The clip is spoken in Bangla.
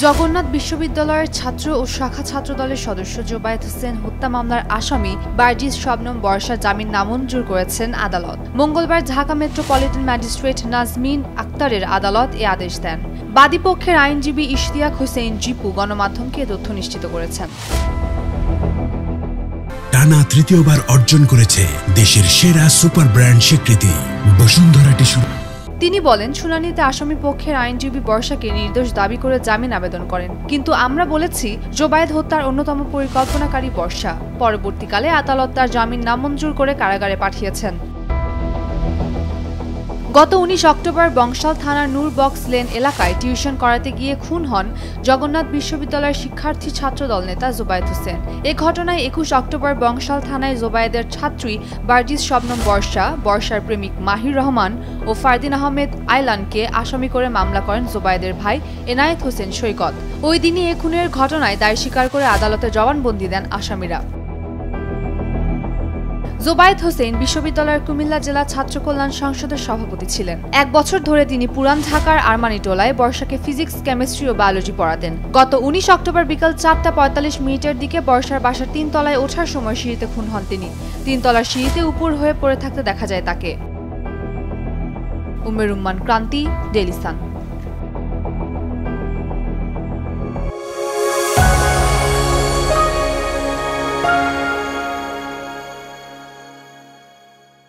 জগন্নাথ বিশ্ববিদ্যালয়ের ছাত্র ও শাখা ছাত্র দলের সদস্য জোবায়েদ হোসেন হত্যা মামলার আসামি বার্জিস শবনম বর্ষা জামিন নামঞ্জুর করেছেন আদালত। মঙ্গলবার ঢাকা মেট্রোপলিটন ম্যাজিস্ট্রেট নাজমিন আক্তারের আদালত এ আদেশ দেন। বাদীপক্ষের আইনজীবী ইশতিয়াক হোসেন জিপু গণমাধ্যমকে তথ্য নিশ্চিত করেছেন। টানা তৃতীয়বার অর্জন করেছে দেশের সেরা সুপার ব্র্যান্ড স্বীকৃতি বসুন্ধরা টিস্যু। তিনি বলেন, শুনানিতে আসামি পক্ষের আইনজীবী বর্ষাকে নির্দোষ দাবি করে জামিন আবেদন করেন, কিন্তু আমরা বলেছি জোবায়েদ হত্যার অন্যতম পরিকল্পনাকারী বর্ষা। পরবর্তীকালে আদালত তার জামিন নামঞ্জুর করে কারাগারে পাঠিয়েছেন। গত 19 অক্টোবর বংশাল থানার নূর বক্স লেন এলাকায় টিউশন করাতে গিয়ে খুন হন জগন্নাথ বিশ্ববিদ্যালয়ের শিক্ষার্থী ছাত্রদল নেতা জোবায়েদ হোসেন। এ ঘটনায় 21 অক্টোবর বংশাল থানায় জোবায়েদের ছাত্রী বার্জিস শবনম বর্ষা, বর্ষার প্রেমিক মাহির রহমান ও ফারদিন আহমেদ আইলানকে আসামি করে মামলা করেন জোবায়েদের ভাই এনায়েত হোসেন সৈকত। ওই দিনই এ খুনের ঘটনায় দায় স্বীকার করে আদালতে জবানবন্দি দেন আসামিরা। জোবায়েদ হোসেন বিশ্ববিদ্যালয়ের কুমিল্লা জেলা ছাত্র কল্যাণ সংসদের সভাপতি ছিলেন। 1 বছর ধরে তিনি পুরান ঢাকার আরমানিটোলায় বর্ষাকে ফিজিক্স, কেমিস্ট্রি ও বায়োলজি পড়াতেন। গত 19 অক্টোবর বিকাল 4:45 দিকে বর্ষার বাসার 3 তলায় ওঠার সময় সিঁড়িতে খুন হন তিনি। 3 তলার সিঁড়িতে উপর হয়ে পড়ে থাকতে দেখা যায় তাকে। উম্মের উম্মান, ক্রান্তি, ডেইলি সান।